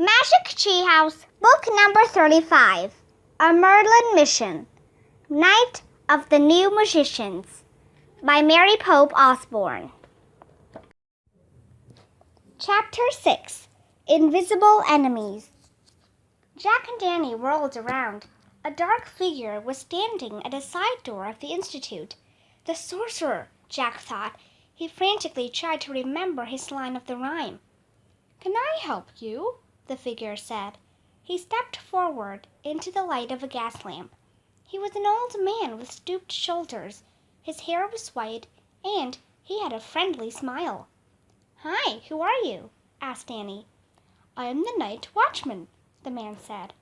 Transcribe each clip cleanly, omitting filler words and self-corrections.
Magic Tree House, Book Number 35, A Merlin Mission, Night of the New Magicians, by Mary Pope Osborne. Chapter 6, Invisible Enemies. Jack and Danny whirled around. A dark figure was standing at a side door of the Institute. The sorcerer, Jack thought. He frantically tried to remember his line of the rhyme. "Can I help you?" the figure said. He stepped forward into the light of a gas lamp. He was an old man with stooped shoulders. His hair was white, and he had a friendly smile. "Hi, who are you?" asked Danny. "I am the night watchman," the man said.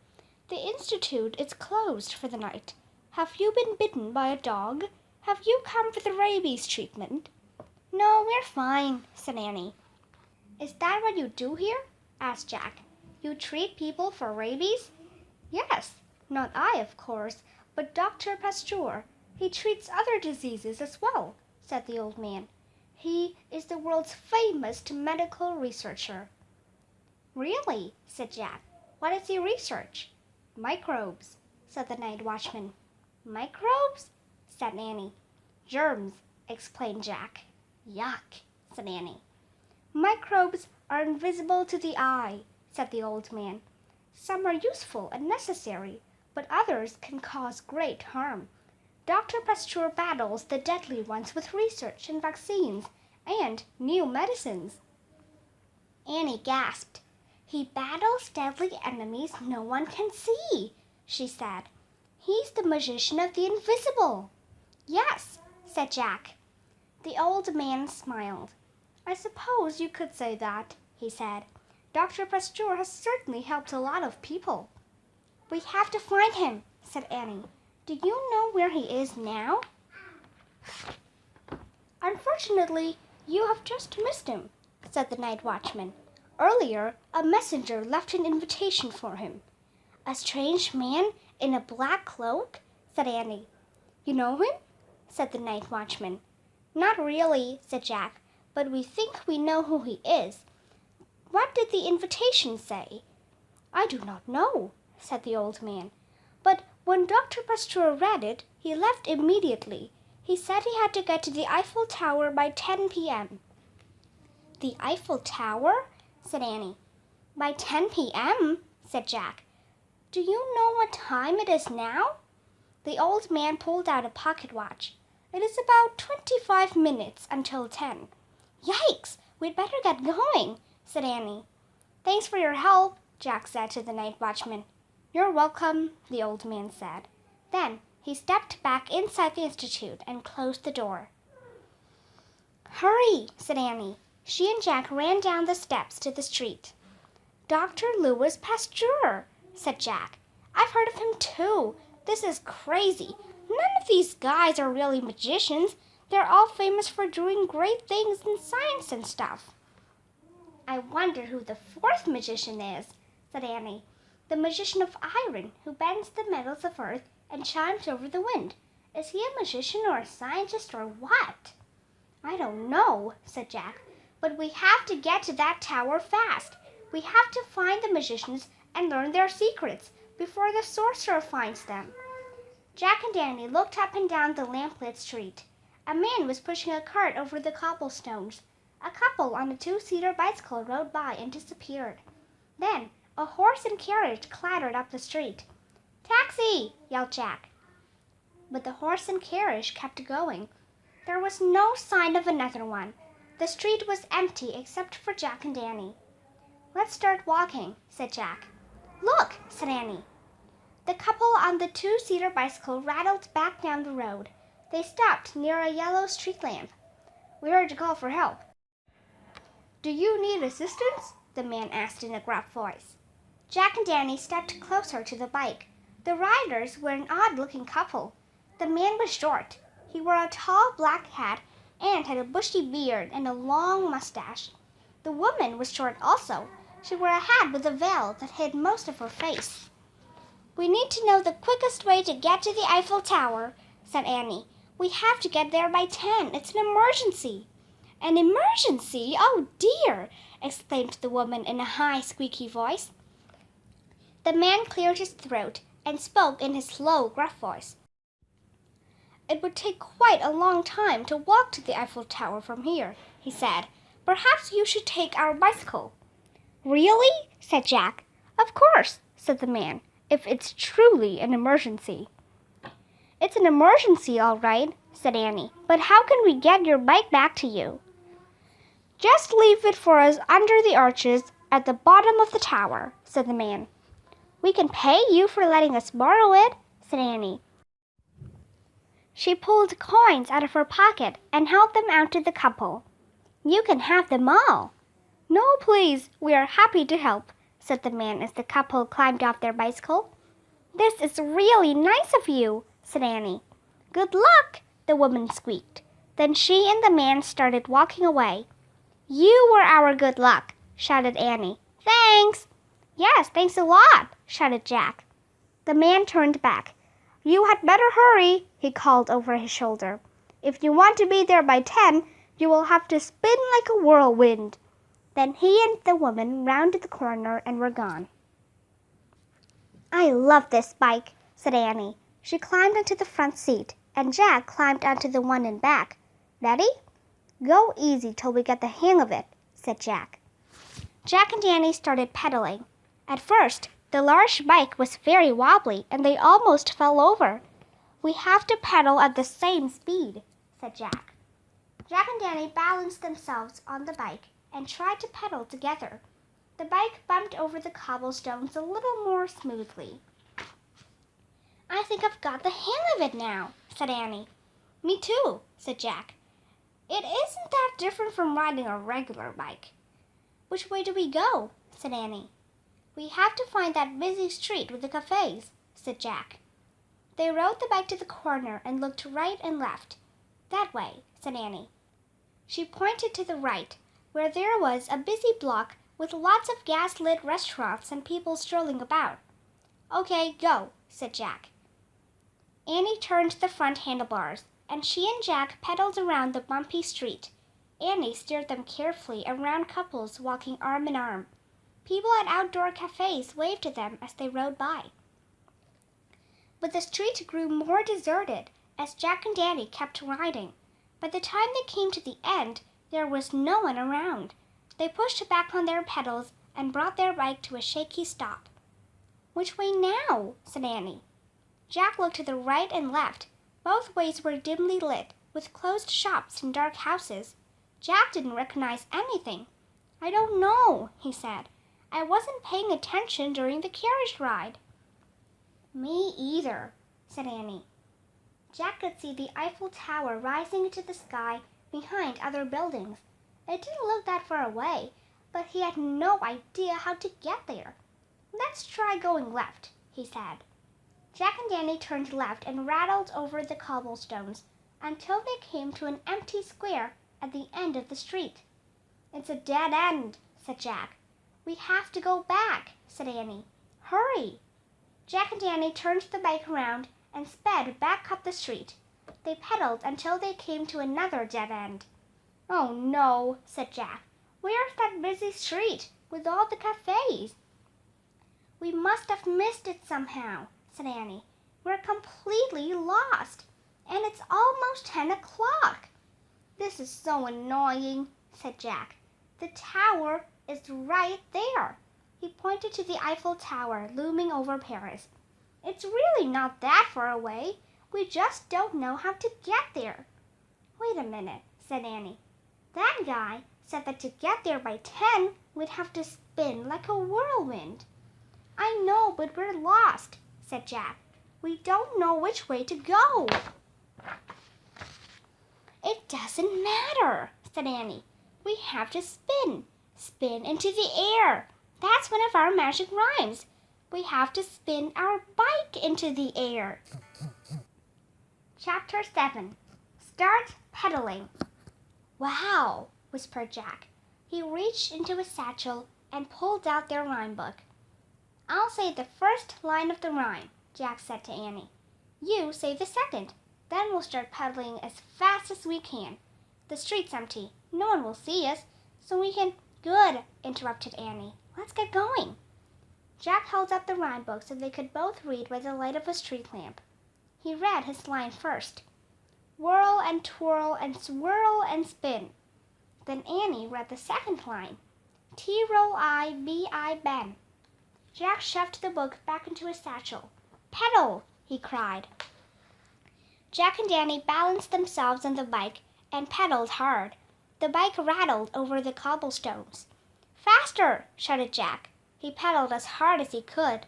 "The Institute is closed for the night. Have you been bitten by a dog? Have you come for the rabies treatment?" "No, we're fine," said Annie. "Is that what you do here?" asked Jack. "You treat people for rabies?" "Yes, not I, of course, but Dr. Pasteur. He treats other diseases as well," said the old man. "He is the world's famous medical researcher." "Really?" said Jack. "What does he research?" "Microbes," said the night watchman. "Microbes?" said Annie. "Germs," explained Jack. "Yuck," said Annie. "Microbes are invisible to the eye," said the old man. "Some are useful and necessary, but others can cause great harm. Dr. Pasteur battles the deadly ones with research and vaccines and new medicines." Annie gasped. "He battles deadly enemies no one can see," she said. "He's the magician of the invisible." "Yes," said Jack. The old man smiled. "I suppose you could say that," he said. "Dr. Pasteur has certainly helped a lot of people." "We have to find him," said Annie. "Do you know where he is now?" "Unfortunately, you have just missed him," said the night watchman. "Earlier, a messenger left an invitation for him." "A strange man in a black cloak?" said Annie. "You know him?" said the night watchman. "Not really," said Jack, "but we think we know who he is. What did the invitation say?" "I do not know," said the old man. "But when Dr. Pasteur read it, he left immediately. He said he had to get to the Eiffel Tower by 10 p.m. "The Eiffel Tower?" said Annie. "By 10 p.m.?" said Jack. "Do you know what time it is now?" The old man pulled out a pocket watch. "It is about 25 minutes until 10. "Yikes! We'd better get going," said Annie. "Thanks for your help," Jack said to the night watchman. "You're welcome," the old man said. Then he stepped back inside the Institute and closed the door. "Hurry," said Annie. She and Jack ran down the steps to the street. "Dr. Louis Pasteur," said Jack. "I've heard of him too. This is crazy. None of these guys are really magicians. They're all famous for doing great things in science and stuff." "I wonder who the fourth magician is," said Annie. "The magician of iron, who bends the metals of earth and chimes over the wind. Is he a magician or a scientist or what?" "I don't know," said Jack, "but we have to get to that tower fast. We have to find the magicians and learn their secrets before the sorcerer finds them." Jack and Danny looked up and down the lamplit street. A man was pushing a cart over the cobblestones. A couple on a two-seater bicycle rode by and disappeared. Then a horse and carriage clattered up the street. "Taxi!" yelled Jack. But the horse and carriage kept going. There was no sign of another one. The street was empty except for Jack and Danny. "Let's start walking," said Jack. "Look," said Annie. The couple on the two-seater bicycle rattled back down the road. They stopped near a yellow street lamp. "We heard you call for help." "Do you need assistance?" the man asked in a gruff voice. Jack and Danny stepped closer to the bike. The riders were an odd-looking couple. The man was short. He wore a tall black hat and had a bushy beard and a long mustache. The woman was short also. She wore a hat with a veil that hid most of her face. "We need to know the quickest way to get to the Eiffel Tower," said Annie. "We have to get there by 10. It's an emergency." "An emergency? Oh, dear!" exclaimed the woman in a high, squeaky voice. The man cleared his throat and spoke in his low, gruff voice. "It would take quite a long time to walk to the Eiffel Tower from here," he said. "Perhaps you should take our bicycle." "Really?" said Jack. "Of course," said the man, "if it's truly an emergency." "It's an emergency, all right," said Annie. "But how can we get your bike back to you?" "Just leave it for us under the arches at the bottom of the tower," said the man. "We can pay you for letting us borrow it," said Annie. She pulled coins out of her pocket and held them out to the couple. "You can have them all." "No, please, we are happy to help," said the man as the couple climbed off their bicycle. "This is really nice of you," said Annie. "Good luck," the woman squeaked. Then she and the man started walking away. "You were our good luck," shouted Annie. "Thanks." "Yes, thanks a lot," shouted Jack. The man turned back. "You had better hurry," he called over his shoulder. "If you want to be there by 10, you will have to spin like a whirlwind." Then he and the woman rounded the corner and were gone. "I love this bike," said Annie. She climbed onto the front seat, and Jack climbed onto the one in back. "Ready?" "Go easy till we get the hang of it," said Jack. Jack and Annie started pedaling. At first, the large bike was very wobbly, and they almost fell over. "We have to pedal at the same speed," said Jack. Jack and Annie balanced themselves on the bike and tried to pedal together. The bike bumped over the cobblestones a little more smoothly. "I think I've got the hang of it now," said Annie. "Me too," said Jack. "It isn't that different from riding a regular bike." "Which way do we go?" said Annie. "We have to find that busy street with the cafes," said Jack. They rode the bike to the corner and looked right and left. "That way," said Annie. She pointed to the right, where there was a busy block with lots of gas-lit restaurants and people strolling about. "Okay, go," said Jack. Annie turned the front handlebars, and she and Jack pedaled around the bumpy street. Annie steered them carefully around couples walking arm in arm. People at outdoor cafes waved to them as they rode by. But the street grew more deserted as Jack and Annie kept riding. By the time they came to the end, there was no one around. They pushed back on their pedals and brought their bike to a shaky stop. "Which way now?" said Annie. Jack looked to the right and left. Both ways were dimly lit, with closed shops and dark houses. Jack didn't recognize anything. "I don't know," he said. "I wasn't paying attention during the carriage ride." "Me either," said Annie. Jack could see the Eiffel Tower rising into the sky behind other buildings. It didn't look that far away, but he had no idea how to get there. "Let's try going left," he said. Jack and Annie turned left and rattled over the cobblestones until they came to an empty square at the end of the street. "It's a dead end," said Jack. "We have to go back," said Annie. "Hurry!" Jack and Annie turned the bike around and sped back up the street. They pedaled until they came to another dead end. "Oh no," said Jack. "Where's that busy street with all the cafes?" "We must have missed it somehow," said Annie. "We're completely lost, and it's almost 10 o'clock. "This is so annoying," said Jack. "The tower is right there." He pointed to the Eiffel Tower looming over Paris. "It's really not that far away. We just don't know how to get there." "Wait a minute," said Annie. "That guy said that to get there by 10, we'd have to spin like a whirlwind." "I know, but we're lost," said Jack. "We don't know which way to go." "It doesn't matter," said Annie. "We have to spin. Spin into the air. That's one of our magic rhymes. We have to spin our bike into the air." Chapter 7. Start Pedaling. "Wow," whispered Jack. He reached into his satchel and pulled out their rhyme book. "I'll say the first line of the rhyme," Jack said to Annie. "You say the second. Then we'll start pedaling as fast as we can. The street's empty. No one will see us, so we can—" "Good," interrupted Annie. "Let's get going." Jack held up the rhyme book so they could both read by the light of a street lamp. He read his line first. Whirl and twirl and swirl and spin. Then Annie read the second line. T-roll-I-B-I ben. Jack shoved the book back into his satchel. Pedal! He cried. Jack and Danny balanced themselves on the bike and pedaled hard. The bike rattled over the cobblestones. Faster! Shouted Jack. He pedaled as hard as he could.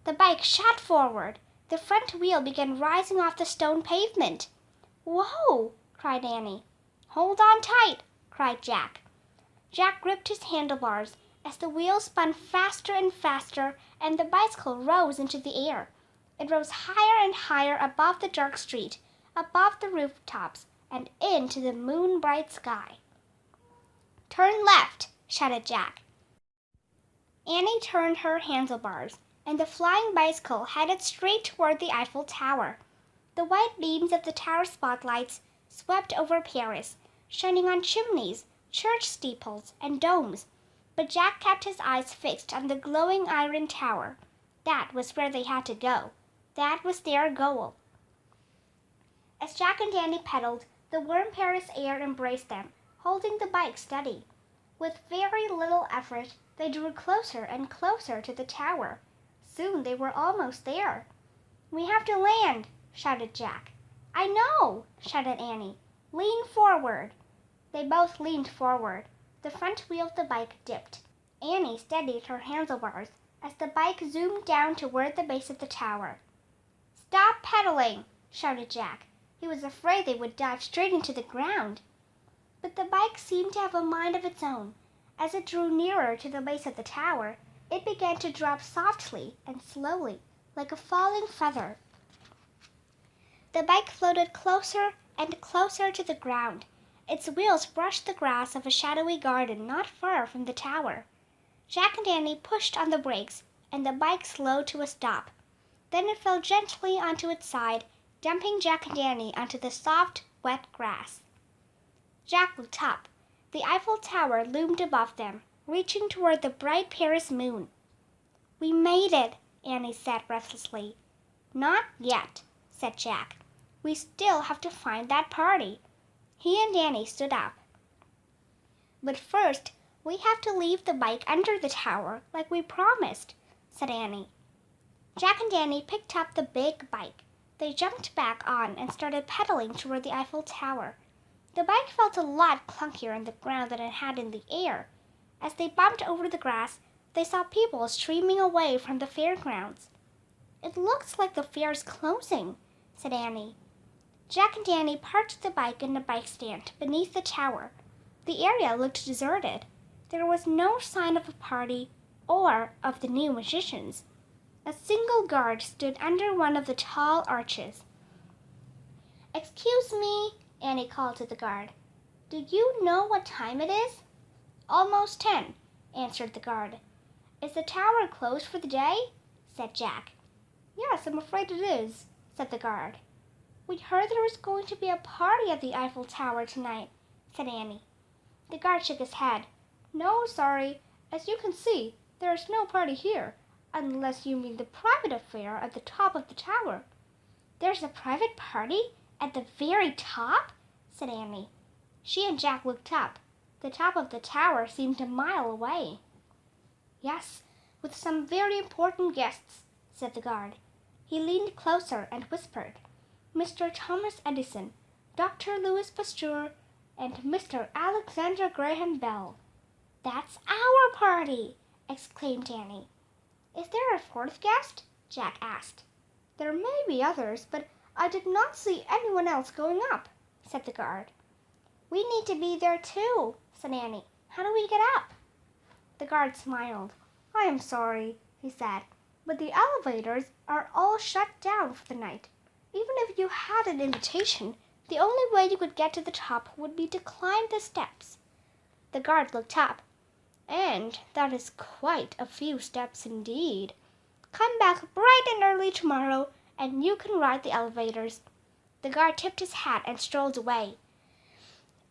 The bike shot forward. The front wheel began rising off the stone pavement. Whoa! Cried Annie. Hold on tight! Cried Jack. Jack gripped his handlebars as the wheel spun faster and faster and the bicycle rose into the air. It rose higher and higher above the dark street, above the rooftops, and into the moon-bright sky. Turn left! Shouted Jack. Annie turned her handlebars, and the flying bicycle headed straight toward the Eiffel Tower. The white beams of the tower spotlights swept over Paris, shining on chimneys, church steeples, and domes, but Jack kept his eyes fixed on the glowing iron tower. That was where they had to go. That was their goal. As Jack and Danny pedaled, the warm Paris air embraced them, holding the bike steady. With very little effort, they drew closer and closer to the tower. Soon they were almost there. We have to land, shouted Jack. I know, shouted Annie. Lean forward. They both leaned forward. The front wheel of the bike dipped. Annie steadied her handlebars as the bike zoomed down toward the base of the tower. Stop pedaling, shouted Jack. He was afraid they would dive straight into the ground. But the bike seemed to have a mind of its own. As it drew nearer to the base of the tower, it began to drop softly and slowly, like a falling feather. The bike floated closer and closer to the ground. Its wheels brushed the grass of a shadowy garden not far from the tower. Jack and Annie pushed on the brakes, and the bike slowed to a stop. Then it fell gently onto its side, dumping Jack and Danny onto the soft, wet grass. Jack looked up. The Eiffel Tower loomed above them, reaching toward the bright Paris moon. We made it, Annie said breathlessly. Not yet, said Jack. We still have to find that party. He and Danny stood up. But first, we have to leave the bike under the tower, like we promised, said Annie. Jack and Danny picked up the big bike. They jumped back on and started pedaling toward the Eiffel Tower. The bike felt a lot clunkier on the ground than it had in the air. As they bumped over the grass, they saw people streaming away from the fairgrounds. It looks like the fair's closing, said Annie. Jack and Danny parked the bike in a bike stand beneath the tower. The area looked deserted. There was no sign of a party or of the new musicians. A single guard stood under one of the tall arches. Excuse me, Annie called to the guard. Do you know what time it is? Almost 10, answered the guard. Is the tower closed for the day? Said Jack. Yes, I'm afraid it is, said the guard. We heard there was going to be a party at the Eiffel Tower tonight, said Annie. The guard shook his head. No, sorry. As you can see, there is no party here, unless you mean the private affair at the top of the tower. There's a private party at the very top? Said Annie. She and Jack looked up. The top of the tower seemed a mile away. Yes, with some very important guests, said the guard. He leaned closer and whispered, Mr. Thomas Edison, Dr. Louis Pasteur, and Mr. Alexander Graham Bell. That's our party, exclaimed Annie. Is there a fourth guest? Jack asked. There may be others, but I did not see anyone else going up, said the guard. We need to be there too, said Annie. How do we get up? The guard smiled. I am sorry, he said, but the elevators are all shut down for the night. Even if you had an invitation, the only way you could get to the top would be to climb the steps. The guard looked up. And that is quite a few steps indeed. Come back bright and early tomorrow, and you can ride the elevators. The guard tipped his hat and strolled away.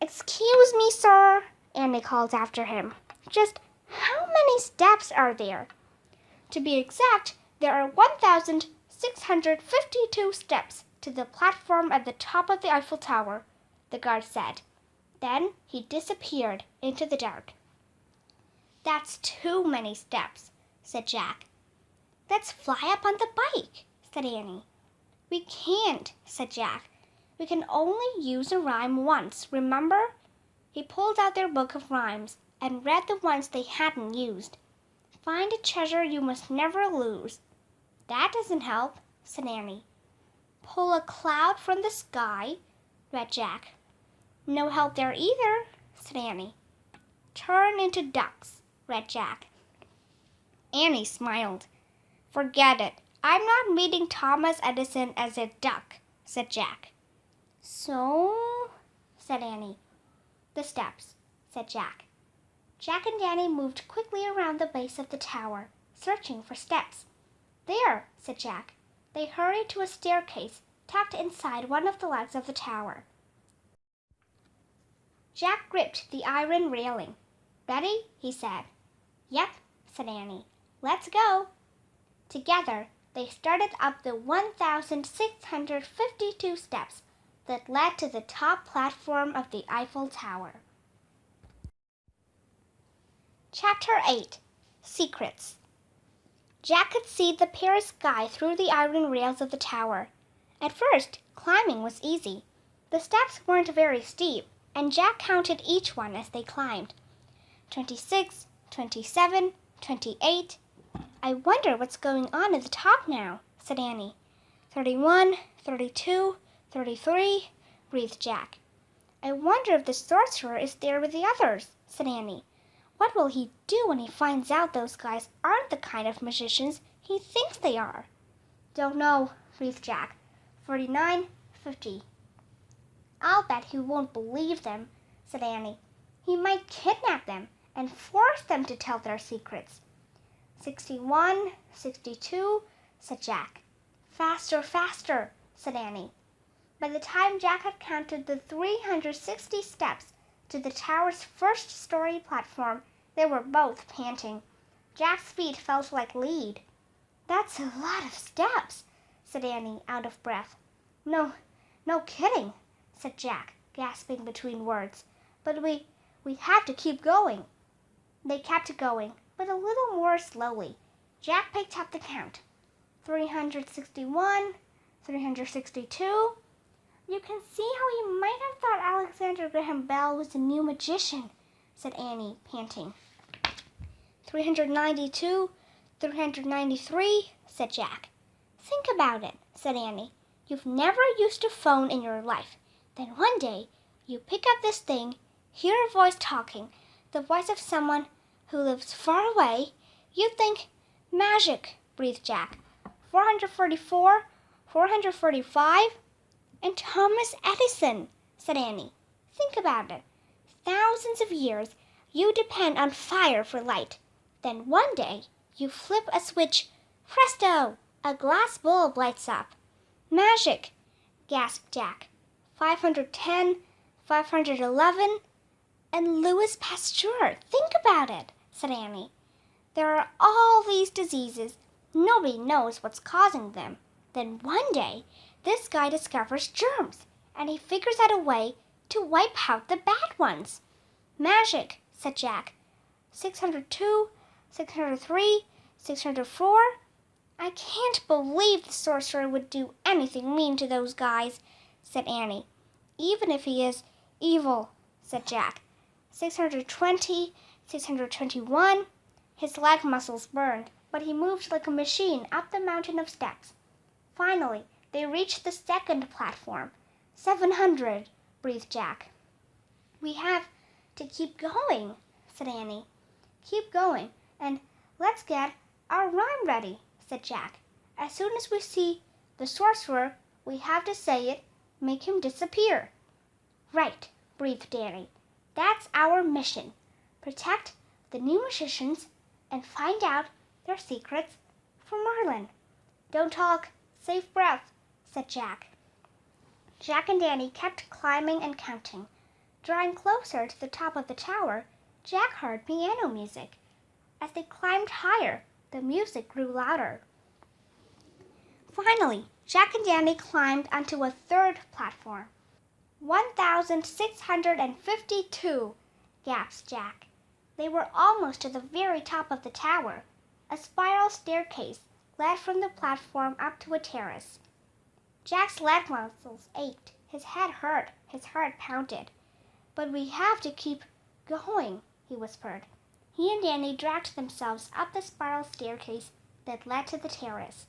Excuse me, sir, Annie called after him. Just how many steps are there? To be exact, there are 1,652 steps to the platform at the top of the Eiffel Tower, the guard said. Then he disappeared into the dark. That's too many steps, said Jack. Let's fly up on the bike, said Annie. We can't, said Jack. We can only use a rhyme once, remember? He pulled out their book of rhymes and read the ones they hadn't used. Find a treasure you must never lose. That doesn't help, said Annie. Pull a cloud from the sky, read Jack. No help there either, said Annie. Turn into ducks, read Jack. Annie smiled. Forget it. I'm not meeting Thomas Edison as a duck, said Jack. So, said Annie. The steps, said Jack. Jack and Danny moved quickly around the base of the tower, searching for steps. There, said Jack. They hurried to a staircase tucked inside one of the legs of the tower. Jack gripped the iron railing. Ready? He said. Yep, said Annie. Let's go. Together, they started up the 1,652 steps that led to the top platform of the Eiffel Tower. Chapter 8. Secrets. Jack could see the Paris sky through the iron rails of the tower. At first, climbing was easy. The steps weren't very steep, and Jack counted each one as they climbed. 26, 27, 28. I wonder what's going on at the top now, said Annie. 31, 32, 33, breathed Jack. I wonder if the sorcerer is there with the others, said Annie. What will he do when he finds out those guys aren't the kind of magicians he thinks they are? Don't know, breathed Jack. 49, 50. I'll bet he won't believe them, said Annie. He might kidnap them and force them to tell their secrets. 61, 62, said Jack. Faster, faster, said Annie. By the time Jack had counted the 360 steps to the tower's first-story platform, they were both panting. Jack's feet felt like lead. That's a lot of steps, said Annie, out of breath. No kidding, said Jack, gasping between words. But we have to keep going. They kept going, but a little more slowly. Jack picked up the count. 361, 362. You can see how he might have thought Alexander Graham Bell was a new magician, said Annie, panting. 392, 393, said Jack. Think about it, said Annie. You've never used a phone in your life. Then one day, you pick up this thing, hear a voice talking, the voice of someone who lives far away. You think, magic, breathed Jack. 444, 445, and Thomas Edison, said Annie. Think about it. Thousands of years, you depend on fire for light. Then one day, you flip a switch. Presto! A glass bulb lights up. Magic, gasped Jack. 510, 511, and Louis Pasteur. Think about it, said Annie. There are all these diseases. Nobody knows what's causing them. Then one day, this guy discovers germs, and he figures out a way to wipe out the bad ones. Magic, said Jack. 602, 603, 604. I can't believe the sorcerer would do anything mean to those guys, said Annie. Even if he is evil, said Jack. 620, 621. His leg muscles burned, but he moved like a machine up the mountain of steps. Finally, they reached the second platform. 700, breathed Jack. We have to keep going, said Annie. Keep going, and let's get our rhyme ready, said Jack. As soon as we see the sorcerer, we have to say it, make him disappear. Right, breathed Danny. That's our mission. Protect the new magicians and find out their secrets for Merlin. Don't talk, save breath, said Jack. Jack and Danny kept climbing and counting. Drawing closer to the top of the tower, Jack heard piano music. As they climbed higher, The music grew louder. Finally, Jack and Danny climbed onto a third platform. 1,652, gasped Jack. They were almost to the very top of the tower. A spiral staircase led from the platform up to a terrace. Jack's leg muscles ached, his head hurt, his heart pounded. "But we have to keep going," he whispered. He and Danny dragged themselves up the spiral staircase that led to the terrace.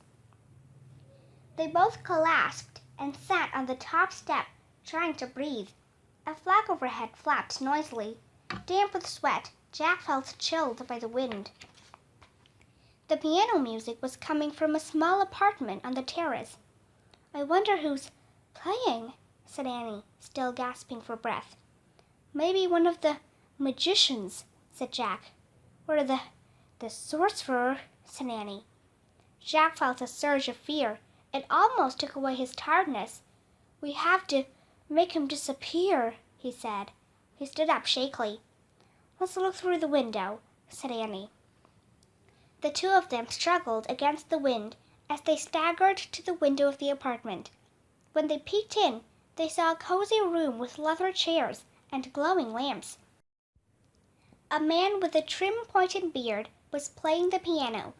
They both collapsed and sat on the top step, trying to breathe. A flag overhead flapped noisily. Damp with sweat, Jack felt chilled by the wind. The piano music was coming from a small apartment on the terrace. "I wonder who's playing," said Annie, still gasping for breath. "Maybe one of the magicians," said Jack. "Or the sorcerer," said Annie. Jack felt a surge of fear. It almost took away his tiredness. "We have to make him disappear," he said. He stood up shakily. "Let's look through the window," said Annie. The two of them struggled against the wind as they staggered to the window of the apartment. When they peeked in, they saw a cozy room with leather chairs and glowing lamps. A man with a trim pointed beard was playing the piano.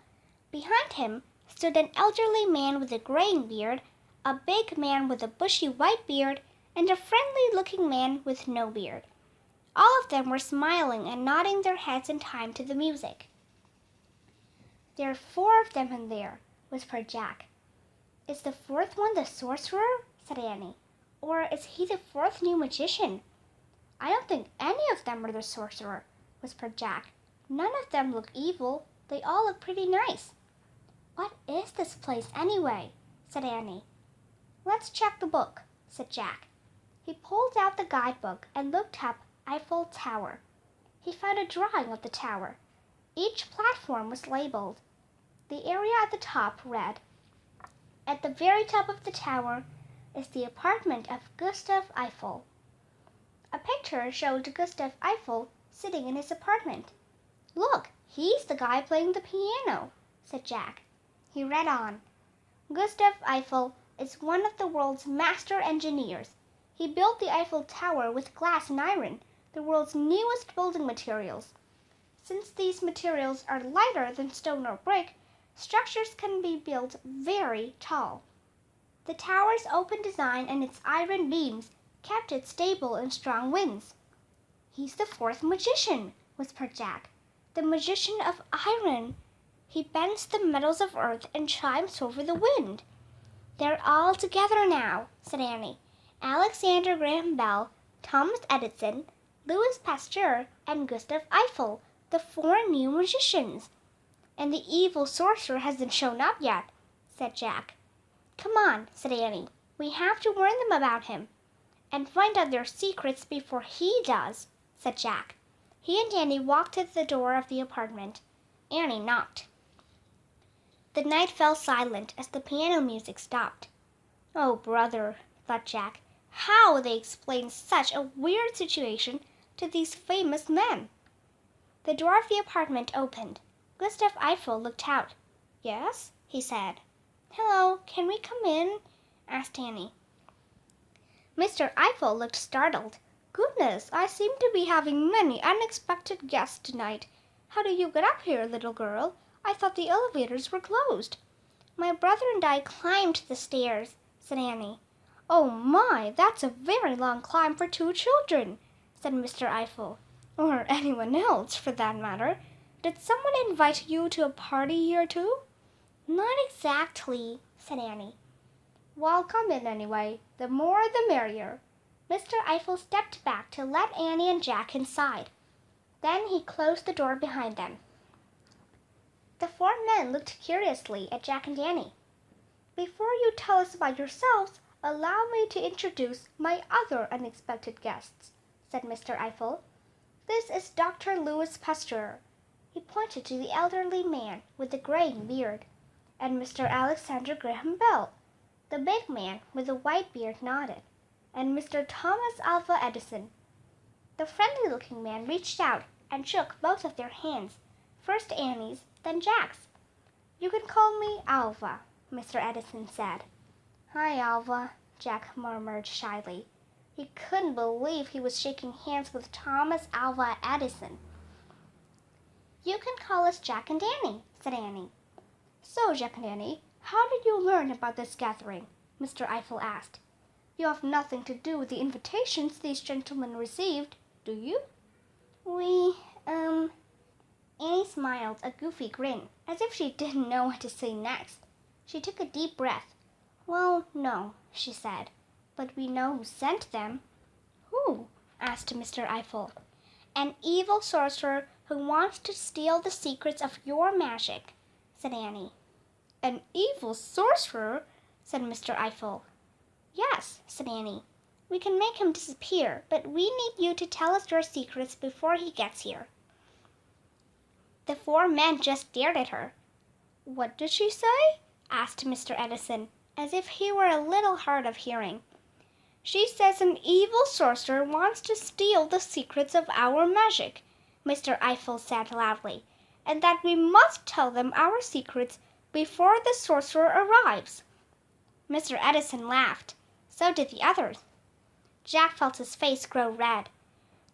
Behind him stood an elderly man with a graying beard, a big man with a bushy white beard, and a friendly-looking man with no beard. All of them were smiling and nodding their heads in time to the music. "There are 4 of them in there," whispered Jack. "Is the 4th one the sorcerer?" said Annie. "Or is he the 4th new magician?" "I don't think any of them are the sorcerer," whispered Jack. "None of them look evil. They all look pretty nice." "What is this place anyway?" said Annie. "Let's check the book," said Jack. He pulled out the guidebook and looked up Eiffel Tower. He found a drawing of the tower. Each platform was labeled. The area at the top read, "At the very top of the tower is the apartment of Gustav Eiffel." A picture showed Gustav Eiffel sitting in his apartment. "Look, he's the guy playing the piano," said Jack. He read on. "Gustav Eiffel is one of the world's master engineers. He built the Eiffel Tower with glass and iron, the world's newest building materials. Since these materials are lighter than stone or brick, structures can be built very tall. The tower's open design and its iron beams kept it stable in strong winds." "He's the 4th magician," whispered Jack. "The magician of iron. He bends the metals of earth and chimes over the wind." "They're all together now," said Annie. "Alexander Graham Bell, Thomas Edison, Louis Pasteur, and Gustav Eiffel, the 4 new magicians." "And the evil sorcerer hasn't shown up yet," said Jack. "Come on," said Annie. "We have to warn them about him." "And find out their secrets before he does," said Jack. He and Annie walked to the door of the apartment. Annie knocked. The night fell silent as the piano music stopped. "Oh, brother," thought Jack, "how would they explain such a weird situation to these famous men?" The door of the apartment opened. Gustav Eiffel looked out. "Yes?" he said. "Hello, can we come in?" asked Annie. Mr. Eiffel looked startled. "Goodness, I seem to be having many unexpected guests tonight. How did you get up here, little girl? I thought the elevators were closed." "My brother and I climbed the stairs," said Annie. "Oh my, that's a very long climb for 2 children," said Mr. Eiffel. "Or anyone else, for that matter. Did someone invite you to a party here too?" "Not exactly," said Annie. "Well, come in anyway. The more the merrier." Mr. Eiffel stepped back to let Annie and Jack inside. Then he closed the door behind them. The 4 men looked curiously at Jack and Annie. "Before you tell us about yourselves, allow me to introduce my other unexpected guests," said Mr. Eiffel. "This is Dr. Louis Pasteur." He pointed to the elderly man with the graying beard. "And Mr. Alexander Graham Bell." The big man with the white beard nodded. "And Mr. Thomas Alva Edison." The friendly-looking man reached out and shook both of their hands, first Annie's, then Jack's. You can call me Alva, Mr. Edison said. Hi, Alva, Jack murmured shyly. He couldn't believe he was shaking hands with Thomas Alva Edison. You can call us Jack and Danny, said Annie. So, Jack and Danny, how did you learn about this gathering? Mr. Eiffel asked. You have nothing to do with the invitations these gentlemen received, do you? Annie smiled a goofy grin, as if she didn't know what to say next. She took a deep breath. Well, no, she said, but we know who sent them. Who? Asked Mr. Eiffel. An evil sorcerer who wants to steal the secrets of your magic, said Annie. An evil sorcerer? Said Mr. Eiffel. Yes, said Annie. We can make him disappear, but we need you to tell us your secrets before he gets here. The four men just stared at her. What did she say? Asked Mr. Edison, as if he were a little hard of hearing. She says an evil sorcerer wants to steal the secrets of our magic, Mr. Eiffel said loudly, and that we must tell them our secrets before the sorcerer arrives. Mr. Edison laughed. So did the others. Jack felt his face grow red.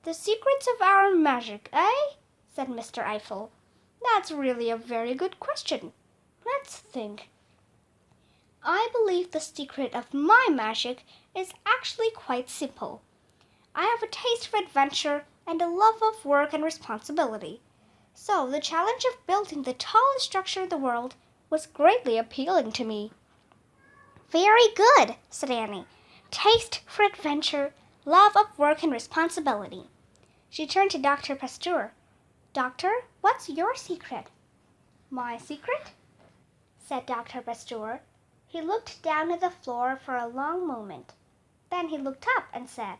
The secrets of our magic, eh? Said Mr. Eiffel. That's really a very good question. Let's think. I believe the secret of my magic is actually quite simple. I have a taste for adventure and a love of work and responsibility. So the challenge of building the tallest structure in the world was greatly appealing to me. Very good, said Annie. Taste for adventure, love of work and responsibility. She turned to Dr. Pasteur. Doctor, what's your secret? My secret? Said Dr. Pasteur. He looked down at the floor for a long moment. Then he looked up and said,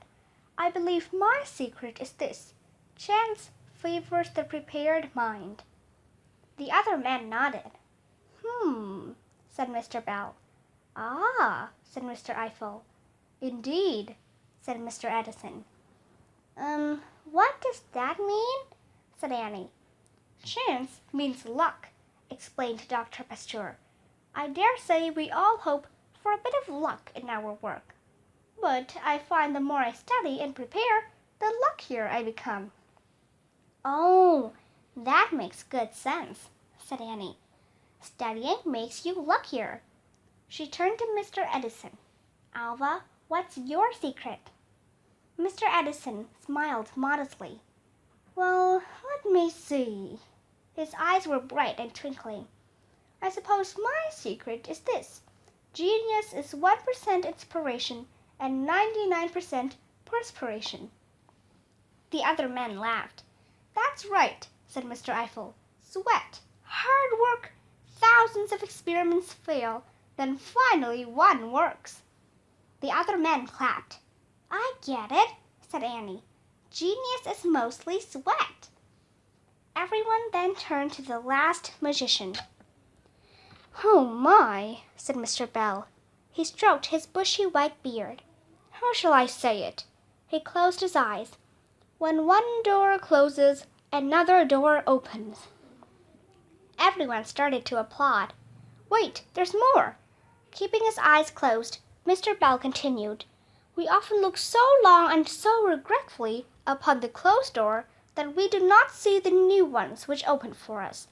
I believe my secret is this. Chance favors the prepared mind. The other men nodded. Said Mr. Bell. Ah, said Mr. Eiffel. Indeed, said Mr. Edison. What does that mean? Said Annie. Chance means luck, explained Dr. Pasteur. I dare say we all hope for a bit of luck in our work. But I find the more I study and prepare, the luckier I become. Oh, that makes good sense, said Annie. Studying makes you luckier. She turned to Mr. Edison. Alva, what's your secret? Mr. Edison smiled modestly. Well, let me see. His eyes were bright and twinkling. I suppose my secret is this. Genius is 1% inspiration and 99% perspiration. The other men laughed. That's right, said Mr. Eiffel. Sweat, hard work, thousands of experiments fail, then finally one works. The other men clapped. I get it, said Annie. Genius is mostly sweat. Everyone then turned to the last magician. Oh my, said Mr. Bell. He stroked his bushy white beard. How shall I say it? He closed his eyes. When one door closes, another door opens. Everyone started to applaud. Wait, there's more. Keeping his eyes closed, Mr. Bell continued. We often look so long and so regretfully upon the closed door that we do not see the new ones which open for us.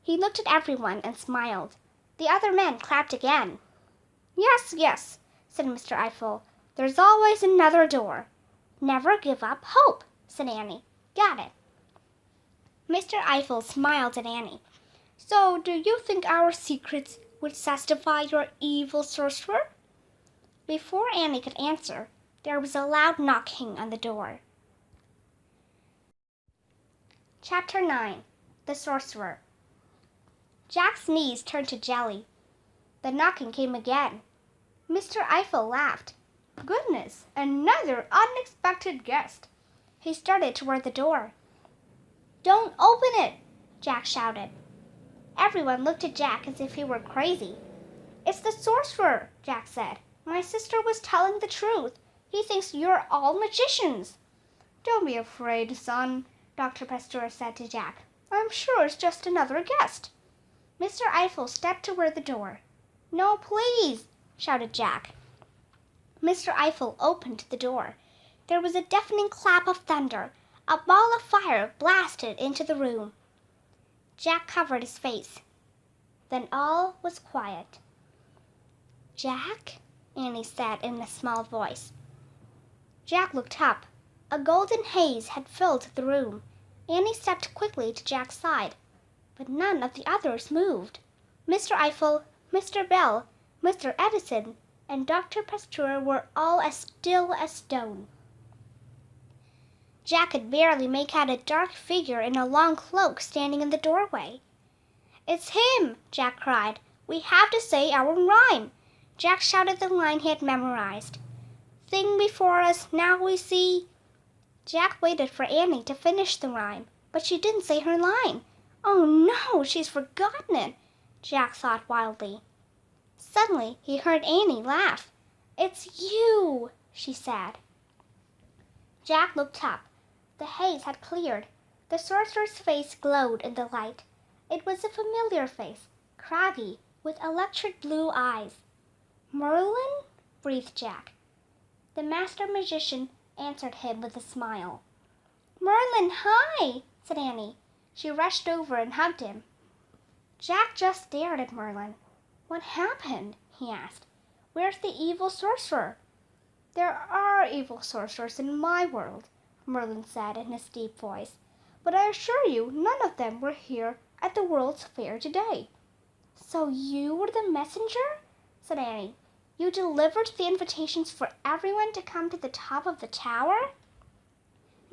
He looked at everyone and smiled. The other men clapped again. Yes, yes, said Mr. Eiffel. There's always another door. Never give up hope, said Annie. Got it. Mr. Eiffel smiled at Annie. So, do you think our secrets would satisfy your evil sorcerer? Before Annie could answer, there was a loud knocking on the door. Chapter 9. The Sorcerer. Jack's knees turned to jelly. The knocking came again. Mr. Eiffel laughed. Goodness, another unexpected guest. He started toward the door. Don't open it, Jack shouted. Everyone looked at Jack as if he were crazy. It's the sorcerer, Jack said. My sister was telling the truth. He thinks you're all magicians. Don't be afraid, son, Dr. Pasteur said to Jack. I'm sure it's just another guest. Mr. Mr. Eiffel stepped toward the door. "No, please!" shouted Jack. Mr. Eiffel opened the door. There was a deafening clap of thunder. A ball of fire blasted into the room. Jack covered his face. Then all was quiet. "Jack?" Annie said in a small voice. Jack looked up. A golden haze had filled the room. Annie stepped quickly to Jack's side, but none of the others moved. Mr. Eiffel, Mr. Bell, Mr. Edison, and Dr. Pasteur were all as still as stone. Jack could barely make out a dark figure in a long cloak standing in the doorway. "It's him!" Jack cried. "We have to say our rhyme!" Jack shouted the line he had memorized. "Thing before us, now we see." Jack waited for Annie to finish the rhyme, but she didn't say her line. "Oh no, she's forgotten it," Jack thought wildly. Suddenly he heard Annie laugh. "It's you," she said. Jack looked up. The haze had cleared. The sorcerer's face glowed in the light. It was a familiar face, craggy, with electric blue eyes. "Merlin?" breathed Jack. The master magician answered him with a smile. "Merlin, hi!" said Annie. She rushed over and hugged him. Jack just stared at Merlin. "What happened?" he asked. "Where's the evil sorcerer?" "There are evil sorcerers in my world," Merlin said in his deep voice, "but I assure you none of them were here at the World's Fair today." "So you were the messenger?" said Annie. "You delivered the invitations for everyone to come to the top of the tower?"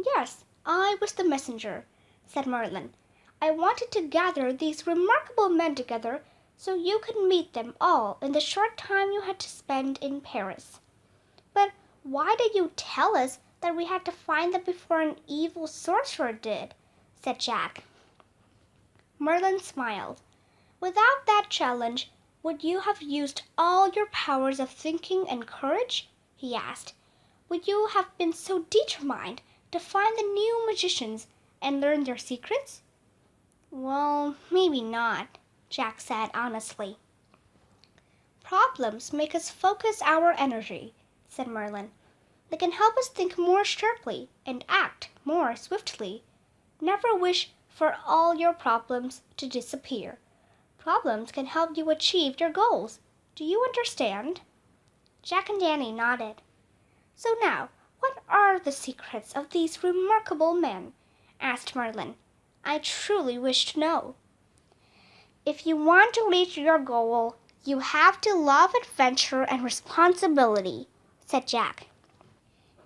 "Yes, I was the messenger," said Merlin. "I wanted to gather these remarkable men together so you could meet them all in the short time you had to spend in Paris." "But why did you tell us that we had to find them before an evil sorcerer did?" said Jack. Merlin smiled. "Without that challenge, would you have used all your powers of thinking and courage?" he asked. "Would you have been so determined to find the new magicians and learn their secrets?" "Well, maybe not," Jack said honestly. "Problems make us focus our energy," said Merlin. "They can help us think more sharply and act more swiftly. Never wish for all your problems to disappear. Problems can help you achieve your goals. Do you understand?" Jack and Annie nodded. "So now, what are the secrets of these remarkable men?" asked Merlin. "I truly wish to know." "If you want to reach your goal, you have to love adventure and responsibility," said Jack.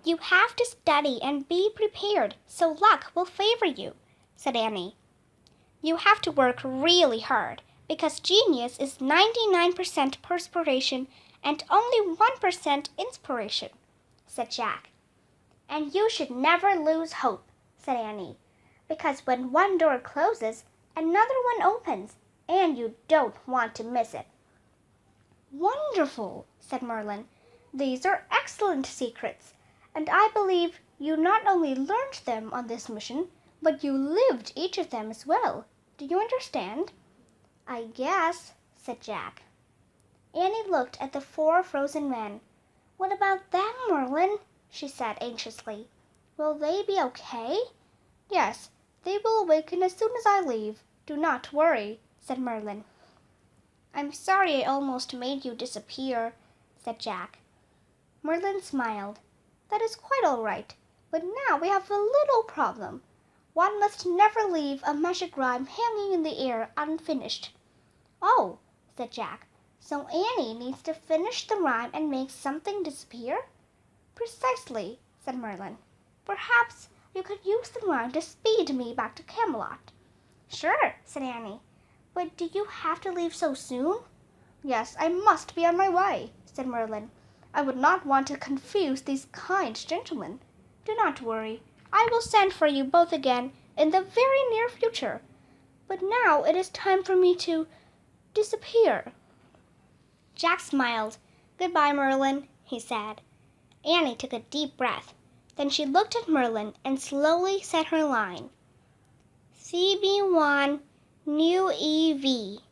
"You have to study and be prepared so luck will favor you," said Annie. "You have to work really hard because genius is 99% perspiration and only 1% inspiration," said Jack. "And you should never lose hope," said Annie, "because when one door closes, another one opens, and you don't want to miss it." "Wonderful," said Merlin. "These are excellent secrets, and I believe you not only learned them on this mission, but you lived each of them as well. Do you understand?" "I guess," said Jack. Annie looked at the 4 frozen men. "What about them, Merlin?" she said anxiously. "Will they be okay?" "Yes, they will awaken as soon as I leave. Do not worry," said Merlin. "I'm sorry I almost made you disappear," said Jack. Merlin smiled. "That is quite all right, but now we have a little problem. One must never leave a magic rhyme hanging in the air unfinished." "Oh," said Jack, "so Annie needs to finish the rhyme and make something disappear?" "Precisely," said Merlin. "Perhaps you could use the rhyme to speed me back to Camelot." "Sure," said Annie. "But do you have to leave so soon?" "Yes, I must be on my way," said Merlin. "I would not want to confuse these kind gentlemen. Do not worry. I will send for you both again in the very near future. But now it is time for me to disappear." Jack smiled. "Goodbye, Merlin," he said. Annie took a deep breath. Then she looked at Merlin and slowly said her line. CB1 New EV.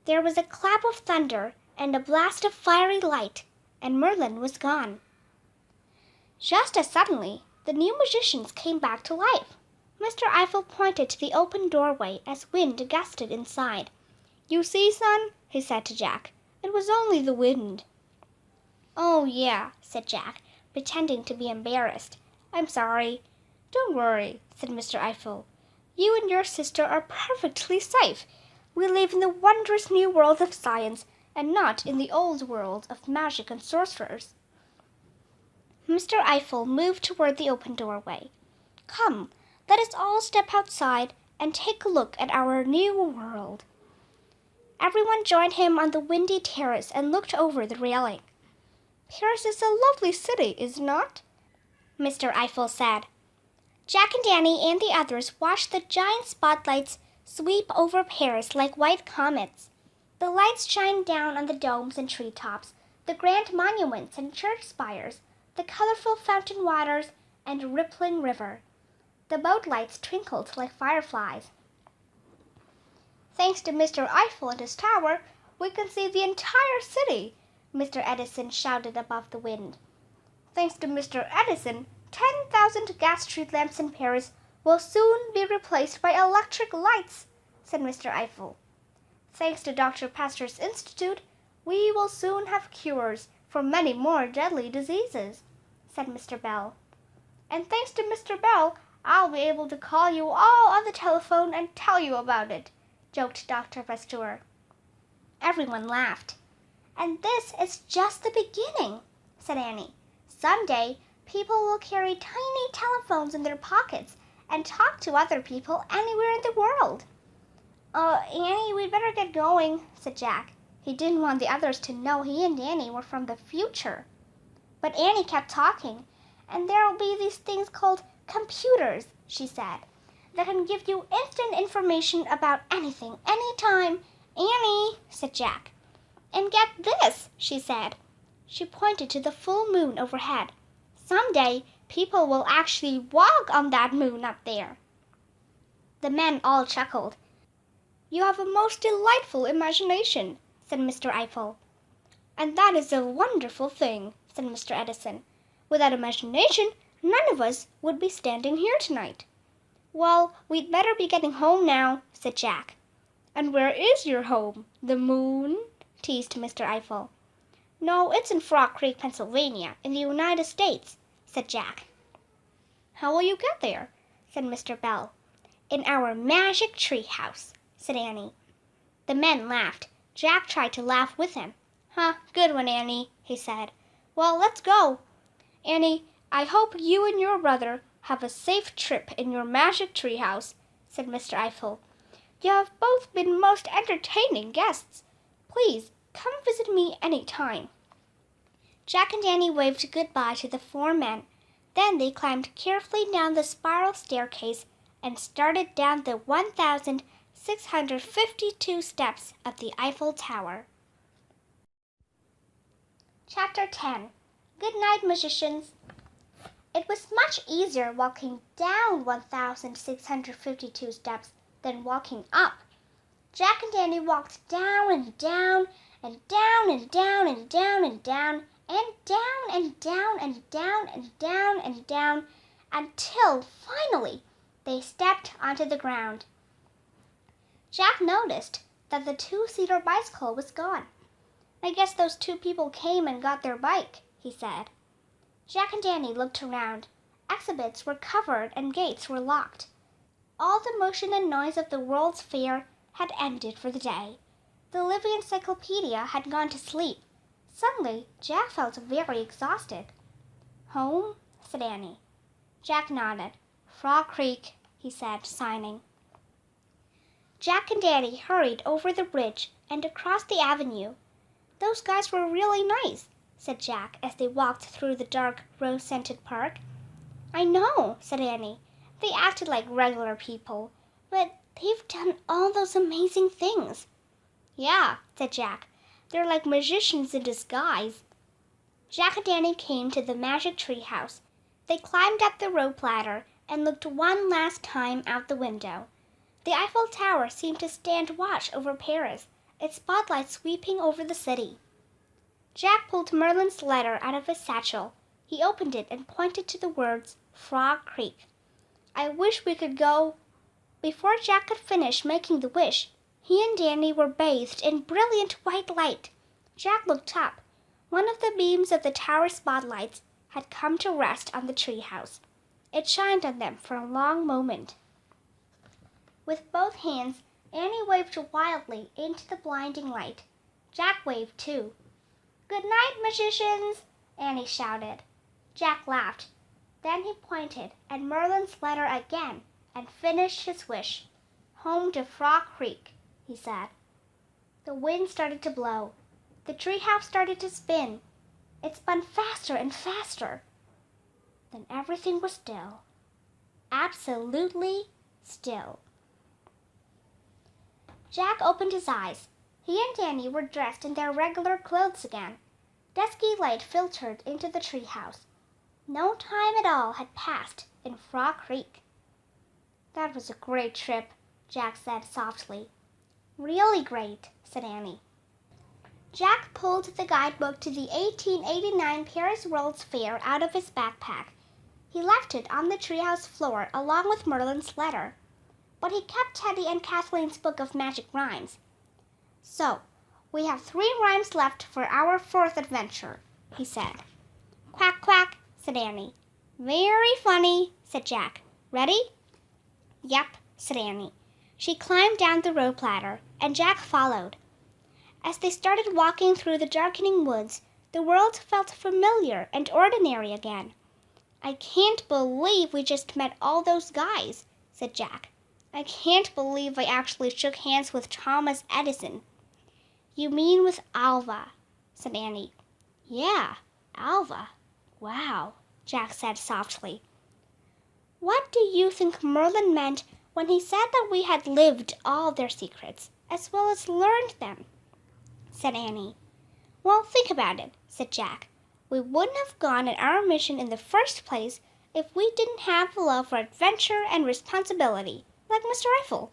There was a clap of thunder and a blast of fiery light, and Merlin was gone. Just as suddenly, the new magicians came back to life. Mr. Eiffel pointed to the open doorway as wind gusted inside. "You see, son," he said to Jack, "it was only the wind." "Oh, yeah," said Jack, pretending to be embarrassed. "I'm sorry." "Don't worry," said Mr. Eiffel. "You and your sister are perfectly safe. We live in the wondrous new world of science, and not in the old world of magic and sorcerers." Mr. Eiffel moved toward the open doorway. "Come, let us all step outside and take a look at our new world." Everyone joined him on the windy terrace and looked over the railing. "Paris is a lovely city, is it not?" Mr. Eiffel said. Jack and Danny and the others watched the giant spotlights sweep over Paris like white comets. The lights shined down on the domes and treetops, the grand monuments and church spires, the colorful fountain waters and rippling river. The boat lights twinkled like fireflies. "Thanks to Mr. Eiffel and his tower, we can see the entire city," Mr. Edison shouted above the wind. "Thanks to Mr. Edison, 10,000 gas street lamps in Paris will soon be replaced by electric lights," said Mr. Eiffel. "Thanks to Dr. Pasteur's Institute, we will soon have cures for many more deadly diseases," said Mr. Bell. "And thanks to Mr. Bell, I'll be able to call you all on the telephone and tell you about it," joked Dr. Pasteur. Everyone laughed. "And this is just the beginning," said Annie. "Someday, people will carry tiny telephones in their pockets and talk to other people anywhere in the world." Annie, we'd better get going," said Jack. He didn't want the others to know he and Danny were from the future. But Annie kept talking. "And there'll be these things called computers," she said, "that can give you instant information about anything, anytime." "Annie," said Jack. "And get this," she said. She pointed to the full moon overhead. "Someday, people will actually walk on that moon up there." The men all chuckled. "You have a most delightful imagination," said Mr. Eiffel. "And that is a wonderful thing," said Mr. Edison. "Without imagination, none of us would be standing here tonight." "Well, we'd better be getting home now," said Jack. "And where is your home? The moon?" teased Mr. Eiffel. "No, it's in Frog Creek, Pennsylvania, in the United States," said Jack. "How will you get there?" said Mr. Bell. "In our magic tree house," said Annie. The men laughed. Jack tried to laugh with him. "Good one, Annie," he said. "Well, let's go. Annie, I hope you and your brother have a safe trip in your magic tree house," said Mr. Eiffel. "You have both been most entertaining guests. Please come visit me any time." Jack and Danny waved goodbye to the four men. Then they climbed carefully down the spiral staircase and started down the 1,652 steps of the Eiffel Tower. Chapter 10. Good night, magicians. It was much easier walking down 1,652 steps than walking up. Jack and Danny walked down and down and down and down and down and down and down and down and down and down and down until finally they stepped onto the ground. Jack noticed that the two-seater bicycle was gone. "I guess those two people came and got their bike," he said. Jack and Danny looked around. Exhibits were covered and gates were locked. All the motion and noise of the World's Fair had ended for the day. The living encyclopedia had gone to sleep. Suddenly, Jack felt very exhausted. "Home?" said Annie. Jack nodded. "Frog Creek," he said, signing. Jack and Danny hurried over the bridge and across the avenue. "Those guys were really nice," said Jack as they walked through the dark, rose-scented park. "I know," said Annie. "They acted like regular people, but they've done all those amazing things." "Yeah," said Jack. "They're like magicians in disguise." Jack and Danny came to the magic tree house. They climbed up the rope ladder and looked one last time out the window. The Eiffel Tower seemed to stand watch over Paris, its spotlight sweeping over the city. Jack pulled Merlin's letter out of his satchel. He opened it and pointed to the words, Frog Creek. I wish we could go. Before Jack could finish making the wish, he and Danny were bathed in brilliant white light. Jack looked up. One of the beams of the tower spotlights had come to rest on the treehouse. It shined on them for a long moment. With both hands, Annie waved wildly into the blinding light. Jack waved too. Good night, magicians, Annie shouted. Jack laughed. Then he pointed at Merlin's letter again and finished his wish. Home to Frog Creek, he said. The wind started to blow. The treehouse started to spin. It spun faster and faster. Then everything was still. Absolutely still. Jack opened his eyes. He and Danny were dressed in their regular clothes again. Dusky light filtered into the treehouse. No time at all had passed in Frog Creek. That was a great trip, Jack said softly. Really great, said Annie. Jack pulled the guidebook to the 1889 Paris World's Fair out of his backpack. He left it on the treehouse floor along with Merlin's letter. But he kept Teddy and Kathleen's book of magic rhymes. So, we have 3 rhymes left for our 4th adventure, he said. Quack, quack, said Annie. Very funny, said Jack. Ready? Yep, said Annie. She climbed down the rope ladder, and Jack followed. As they started walking through the darkening woods, the world felt familiar and ordinary again. I can't believe we just met all those guys, said Jack. I can't believe I actually shook hands with Thomas Edison. You mean with Alva, said Annie. Yeah, Alva. Wow, Jack said softly. What do you think Merlin meant when he said that we had lived all their secrets, as well as learned them? Said Annie. Well, think about it, said Jack. We wouldn't have gone on our mission in the first place if we didn't have a love for adventure and responsibility, like Mr. Eiffel.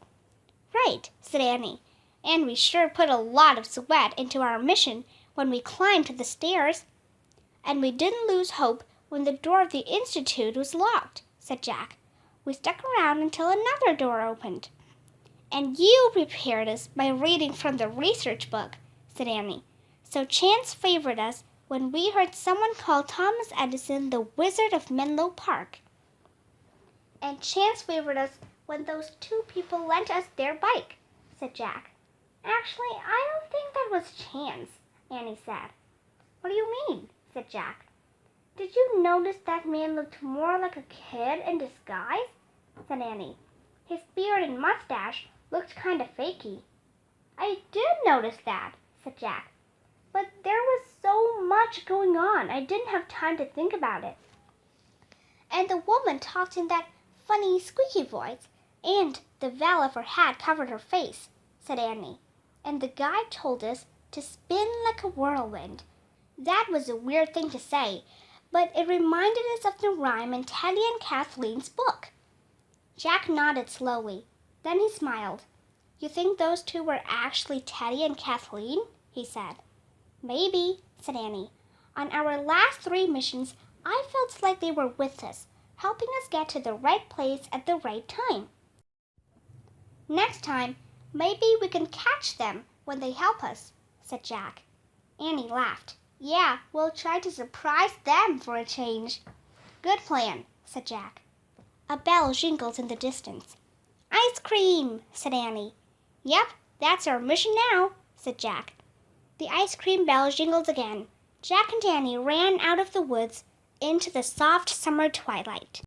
Right, said Annie. And we sure put a lot of sweat into our mission when we climbed the stairs. And we didn't lose hope when the door of the Institute was locked, said Jack. We stuck around until another door opened. And you prepared us by reading from the research book, said Annie. So chance favored us when we heard someone call Thomas Edison the Wizard of Menlo Park. And chance favored us when those 2 people lent us their bike, said Jack. Actually, I don't think that was chance, Annie said. What do you mean? Said Jack. Did you notice that man looked more like a kid in disguise? Said Annie. His beard and mustache looked kind of fakey. I did notice that, said Jack. But there was so much going on, I didn't have time to think about it. And the woman talked in that funny, squeaky voice, and the veil of her hat covered her face, said Annie. And the guide told us to spin like a whirlwind. That was a weird thing to say, but it reminded us of the rhyme in Teddy and Kathleen's book. Jack nodded slowly. Then he smiled. You think those 2 were actually Teddy and Kathleen? He said. Maybe, said Annie. On our last 3 missions, I felt like they were with us, helping us get to the right place at the right time. Next time, maybe we can catch them when they help us, said Jack. Annie laughed. Yeah, we'll try to surprise them for a change. Good plan, said Jack. A bell jingled in the distance. Ice cream, said Annie. Yep, that's our mission now, said Jack. The ice cream bell jingled again. Jack and Annie ran out of the woods into the soft summer twilight.